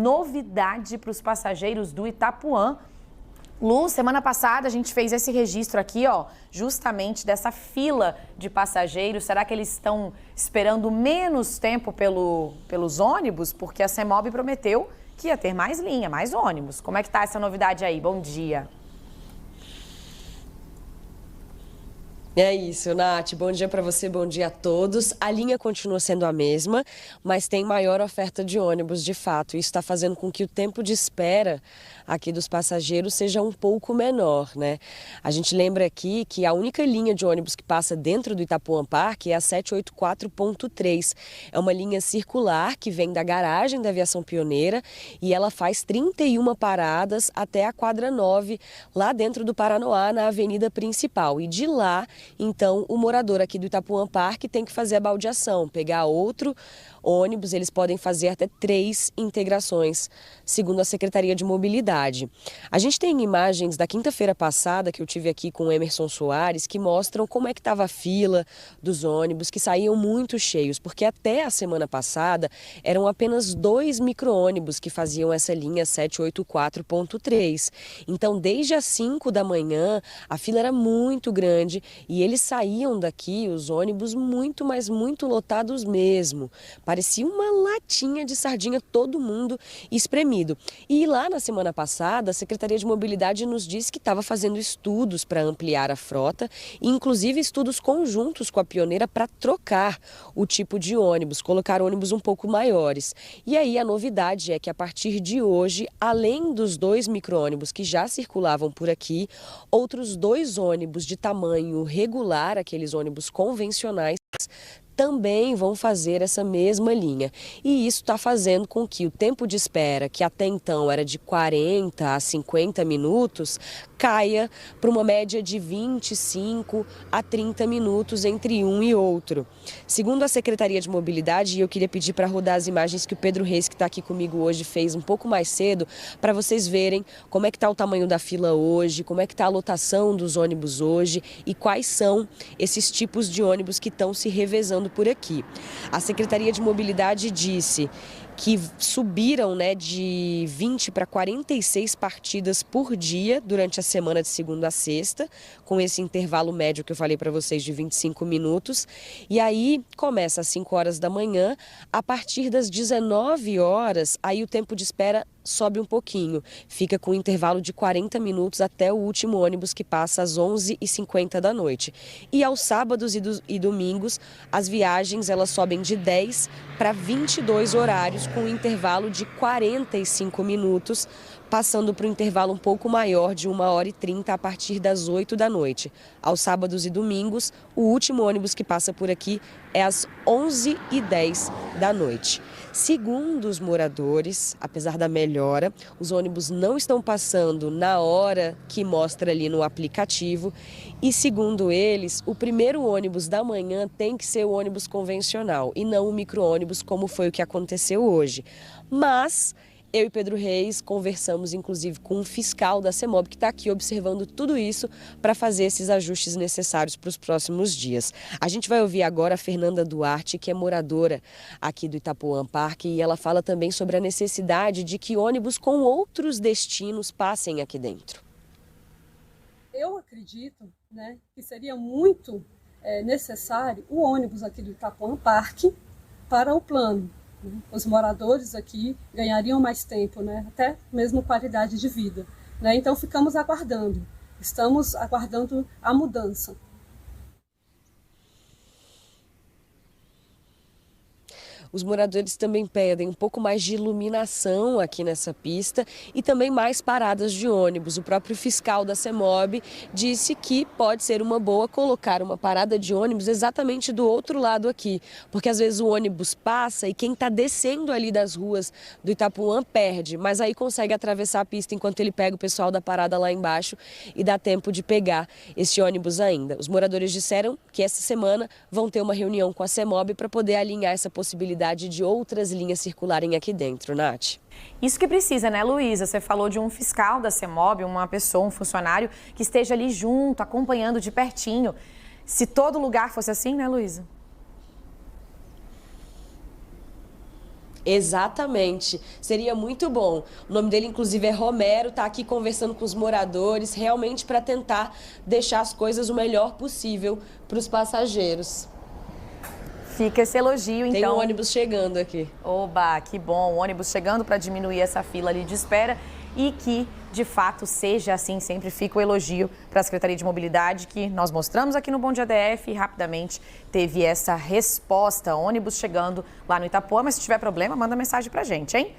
novidade para os passageiros do Itapuã. Lu, semana passada a gente fez esse registro aqui, ó, justamente dessa fila de passageiros. Será que eles estão esperando menos tempo pelos ônibus? Porque a CEMOB prometeu que ia ter mais linha, mais ônibus. Como é que tá essa novidade aí? Bom dia. É isso, Nath. Bom dia para você, bom dia a todos. A linha continua sendo a mesma, mas tem maior oferta de ônibus, de fato. Isso está fazendo com que o tempo de espera aqui dos passageiros seja um pouco menor, né? A gente lembra aqui que a única linha de ônibus que passa dentro do Itapuã Parque é a 784.3. É uma linha circular que vem da garagem da Aviação Pioneira e ela faz 31 paradas até a quadra 9, lá dentro do Paranoá, na avenida principal. E de lá, então, o morador aqui do Itapuã Parque tem que fazer a baldeação, pegar outro ônibus. Eles podem fazer até 3 integrações, segundo a Secretaria de Mobilidade. A gente tem imagens da quinta-feira passada, que eu tive aqui com o Emerson Soares, que mostram como é que estava a fila dos ônibus, que saíam muito cheios, porque até a semana passada eram apenas 2 micro-ônibus que faziam essa linha 784.3. Então, desde as 5 da manhã, a fila era muito grande e eles saíam daqui, os ônibus, muito, mas muito lotados mesmo. Parecia uma latinha de sardinha, todo mundo espremido. E lá na semana passada, a Secretaria de Mobilidade nos disse que estava fazendo estudos para ampliar a frota, inclusive estudos conjuntos com a Pioneira para trocar o tipo de ônibus, colocar ônibus um pouco maiores. E aí a novidade é que a partir de hoje, além dos 2 micro-ônibus que já circulavam por aqui, outros 2 ônibus de tamanho regular, aqueles ônibus convencionais, também vão fazer essa mesma linha. E isso está fazendo com que o tempo de espera, que até então era de 40 a 50 minutos, caia para uma média de 25 a 30 minutos entre um e outro. Segundo a Secretaria de Mobilidade, e eu queria pedir para rodar as imagens que o Pedro Reis, que está aqui comigo hoje, fez um pouco mais cedo, para vocês verem como é que está o tamanho da fila hoje, como é que está a lotação dos ônibus hoje e quais são esses tipos de ônibus que estão se revezando por aqui. A Secretaria de Mobilidade disse que subiram, de 20 para 46 partidas por dia durante a semana de segunda a sexta, com esse intervalo médio que eu falei para vocês de 25 minutos. E aí começa às 5 horas da manhã, a partir das 19 horas, aí o tempo de espera sobe um pouquinho, fica com um intervalo de 40 minutos até o último ônibus que passa às 11h50 da noite. E aos sábados e domingos, as viagens elas sobem de 10 para 22 horários, com um intervalo de 45 minutos, passando para um intervalo um pouco maior de 1h30 a partir das 8 da noite. Aos sábados e domingos, o último ônibus que passa por aqui é às 11h10 da noite. Segundo os moradores, apesar da melhora, os ônibus não estão passando na hora que mostra ali no aplicativo e, segundo eles, o primeiro ônibus da manhã tem que ser o ônibus convencional e não o micro-ônibus, como foi o que aconteceu hoje. Mas eu e Pedro Reis conversamos, inclusive, com um fiscal da CEMOB que está aqui observando tudo isso para fazer esses ajustes necessários para os próximos dias. A gente vai ouvir agora a Fernanda Duarte, que é moradora aqui do Itapuã Parque, e ela fala também sobre a necessidade de que ônibus com outros destinos passem aqui dentro. Eu acredito, que seria muito necessário o ônibus aqui do Itapuã Parque para o plano. Os moradores aqui ganhariam mais tempo, até mesmo qualidade de vida. Então estamos aguardando a mudança. Os moradores também pedem um pouco mais de iluminação aqui nessa pista e também mais paradas de ônibus. O próprio fiscal da CEMOB disse que pode ser uma boa colocar uma parada de ônibus exatamente do outro lado aqui, porque às vezes o ônibus passa e quem está descendo ali das ruas do Itapuã perde, mas aí consegue atravessar a pista enquanto ele pega o pessoal da parada lá embaixo e dá tempo de pegar esse ônibus ainda. Os moradores disseram que essa semana vão ter uma reunião com a CEMOB para poder alinhar essa possibilidade de outras linhas circularem aqui dentro, Nath. Isso que precisa, né, Luísa? Você falou de um fiscal da CEMOB, uma pessoa, um funcionário que esteja ali junto, acompanhando de pertinho. Se todo lugar fosse assim, né, Luísa? Exatamente, seria muito bom. O nome dele, inclusive, é Romero, está aqui conversando com os moradores, realmente para tentar deixar as coisas o melhor possível para os passageiros. Fica esse elogio, então. Tem um ônibus chegando aqui. Oba, que bom, o ônibus chegando para diminuir essa fila ali de espera e que, de fato, seja assim, sempre fica o elogio para a Secretaria de Mobilidade, que nós mostramos aqui no Bom Dia DF e rapidamente teve essa resposta, ônibus chegando lá no Itapuã, mas se tiver problema, manda mensagem para a gente, hein?